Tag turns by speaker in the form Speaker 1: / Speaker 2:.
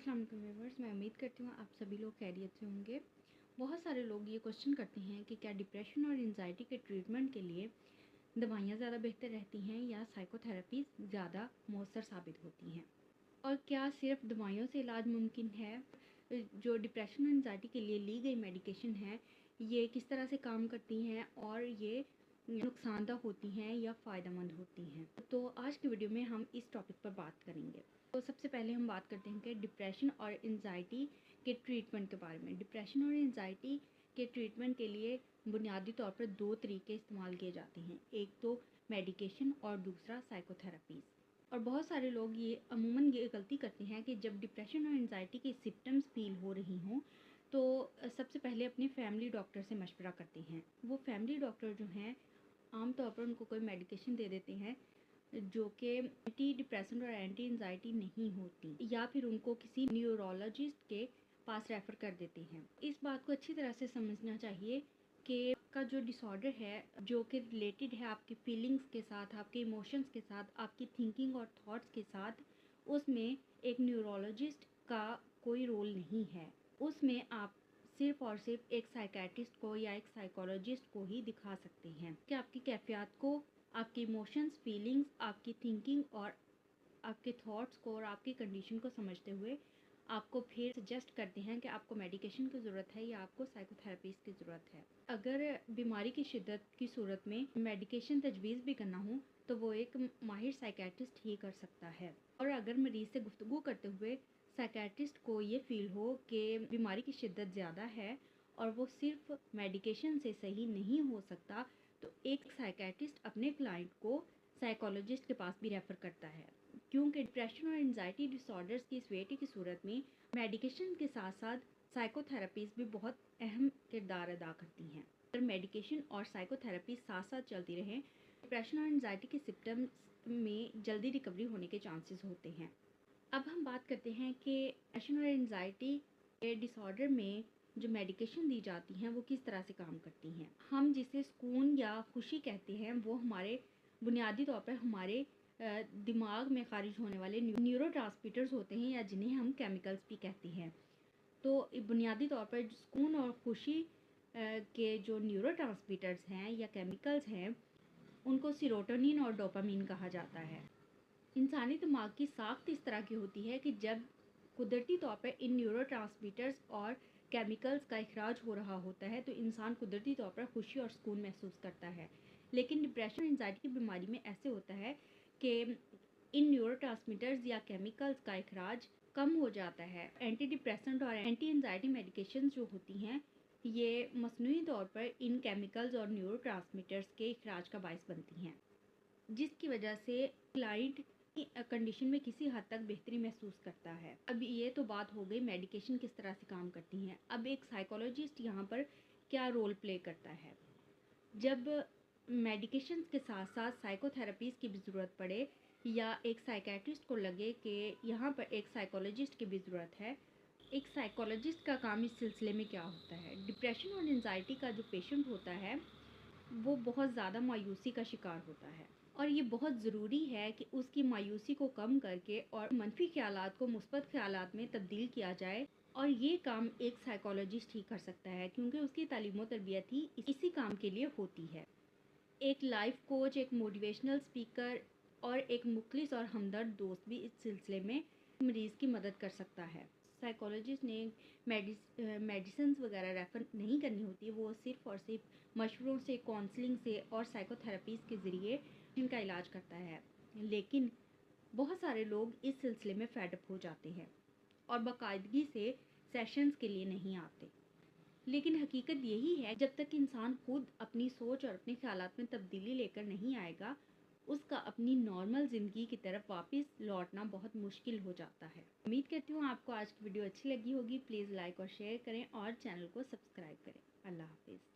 Speaker 1: अस्सलाम वालेकुम व्यूअर्स, मैं उम्मीद करती हूँ आप सभी लोग खैरियत से होंगे। बहुत सारे लोग ये क्वेश्चन करते हैं कि क्या डिप्रेशन और एंजाइटी के ट्रीटमेंट के लिए दवाइयाँ ज़्यादा बेहतर रहती हैं या साइकोथेरेपी ज़्यादा मौसर साबित होती हैं, और क्या सिर्फ दवाइयों से इलाज मुमकिन है। जो डिप्रेशन और एंजाइटी के लिए ली गई मेडिकेशन है, ये किस तरह से काम करती हैं और ये नुकसानदा होती हैं या फ़ायदेमंद होती हैं। तो आज की वीडियो में हम इस टॉपिक पर बात करेंगे। तो सबसे पहले हम बात करते हैं कि डिप्रेशन और एंजाइटी के ट्रीटमेंट के बारे में। डिप्रेशन और एंजाइटी के ट्रीटमेंट के लिए बुनियादी तौर पर दो तरीके इस्तेमाल किए जाते हैं, एक तो मेडिकेशन और दूसरा साइकोथेरेपीज़। और बहुत सारे लोग ये अमूमन ये गलती करते हैं कि जब डिप्रेशन और एंजाइटी के सिम्टम्स फील हो रही हों तो सबसे पहले अपने फैमिली डॉक्टर से मशवरा करते हैं। वो फैमिली डॉक्टर जो हैं आमतौर पर उनको कोई मेडिकेशन दे देते हैं जो कि एंटी डिप्रेसेंट और एंटी एंजाइटी नहीं होती, या फिर उनको किसी न्यूरोलॉजिस्ट के पास रेफ़र कर देते हैं। इस बात को अच्छी तरह से समझना चाहिए कि आपका जो डिसऑर्डर है जो कि रिलेटेड है आपकी फीलिंग्स के साथ, आपके इमोशंस के साथ, आपकी थिंकिंग और थॉट्स के साथ, उसमें एक न्यूरोलॉजिस्ट का कोई रोल नहीं है। उसमें आप सिर्फ़ और सिर्फ एक साइकेट्रिस्ट को या एक साइकोलॉजिस्ट को ही दिखा सकते हैं कि आपकी कैफियत को, आपके इमोशंस, फीलिंग्स, आपकी थिंकिंग और आपके थॉट्स को और आपकी कंडीशन को समझते हुए आपको फिर सजेस्ट करते हैं कि आपको मेडिकेशन की ज़रूरत है या आपको साइकोथेरेपीज़ की ज़रूरत है। अगर बीमारी की शिद्दत की सूरत में मेडिकेशन तजवीज़ भी करना हो तो वो एक माहिर साइकेट्रिस्ट ही कर सकता है। और अगर मरीज़ से गुफ्तगू करते हुए साइकेट्रिस्ट को ये फ़ील हो कि बीमारी की शिद्दत ज़्यादा है और वो सिर्फ मेडिकेशन से सही नहीं हो सकता, तो एक साइकेट्रिस्ट अपने क्लाइंट को साइकोलॉजिस्ट के पास भी रेफ़र करता है, क्योंकि डिप्रेशन और एंजाइटी डिसऑर्डर्स की सीवियरिटी की सूरत में मेडिकेशन के साथ साथ साइकोथेरेपीज़ भी बहुत अहम किरदार अदा करती हैं। अगर मेडिकेशन और साइकोथेरेपी साथ साथ चलती रहें, डिप्रेशन और एंजाइटी के सिम्टम्स में जल्दी रिकवरी होने के चांसेस होते हैं। अब हम बात करते हैं कि डिप्रेशन और एंजाइटी के डिसऑर्डर में जो मेडिकेशन दी जाती हैं वो किस तरह से काम करती हैं। हम जिसे सुकून या खुशी कहते हैं वो हमारे बुनियादी तौर पर हमारे दिमाग में खारिज होने वाले न्यूरोट्रांसमीटर्स होते हैं, या जिन्हें हम केमिकल्स भी कहते हैं। तो बुनियादी तौर पर सुकून और खुशी के जो न्यूरोट्रांसमीटर्स हैं या केमिकल्स हैं उनको सेरोटोनिन और डोपामीन कहा जाता है। इंसानी दिमाग की साख्त इस तरह की होती है कि जब कुदरती तौर पर इन न्यूरोट्रांसमीटर्स और केमिकल्स का इखराज हो रहा होता है तो इंसान कुदरती तौर पर खुशी और सुकून महसूस करता है। लेकिन डिप्रेशन और एंजाइटी की बीमारी में ऐसे होता है कि इन न्यूरोट्रांसमीटर्स या केमिकल्स का इखराज कम हो जाता है। एंटी डिप्रेसेंट और एंटी एंजाइटी मेडिकेशन जो होती हैं ये मसनूई तौर पर इन केमिकल्स और न्यूरोट्रांसमीटर्स के इखराज का बायस बनती हैं, जिसकी वजह से क्लाइंट कंडीशन में किसी हद तक बेहतरी महसूस करता है। अब ये तो बात हो गई मेडिकेशन किस तरह से काम करती हैं। अब एक साइकोलॉजिस्ट यहाँ पर क्या रोल प्ले करता है। जब मेडिकेशन के साथ साथ साइकोथेरेपीज़ की भी ज़रूरत पड़े या एक साइकेट्रिस्ट को लगे कि यहाँ पर एक साइकोलॉजिस्ट की भी ज़रूरत है, एक साइकोलॉजिस्ट का काम इस सिलसिले में क्या होता है। डिप्रेशन और एंजाइटी का जो पेशेंट होता है वो बहुत ज़्यादा मायूसी का शिकार होता है, और ये बहुत ज़रूरी है कि उसकी मायूसी को कम करके और मनफी ख्यालात को मुस्बत ख्यालात में तब्दील किया जाए। और ये काम एक साइकोलॉजिस्ट ही कर सकता है, क्योंकि उसकी तालीम और तरबियत ही इसी काम के लिए होती है। एक लाइफ कोच, एक मोटिवेशनल स्पीकर और एक मुखलिस और हमदर्द दोस्त भी इस सिलसिले में मरीज़ की मदद कर सकता है। साइकोलॉजिस्ट ने मेडिसिन वगैरह रेफ़र नहीं करनी होती, वो सिर्फ़ और सिर्फ मशवरों से, काउंसलिंग से और साइकोथेरेपीज़ के ज़रिए इनका इलाज करता है। लेकिन बहुत सारे लोग इस सिलसिले में फेड अप हो जाते हैं और बाकायदगी से सेशंस के लिए नहीं आते। लेकिन हकीकत यही है, जब तक इंसान खुद अपनी सोच और अपने ख्यालात में तब्दीली लेकर नहीं आएगा, उसका अपनी नॉर्मल ज़िंदगी की तरफ वापस लौटना बहुत मुश्किल हो जाता है। उम्मीद करती हूँ आपको आज की वीडियो अच्छी लगी होगी। प्लीज़ लाइक और शेयर करें और चैनल को सब्सक्राइब करें। अल्लाह हाफिज़।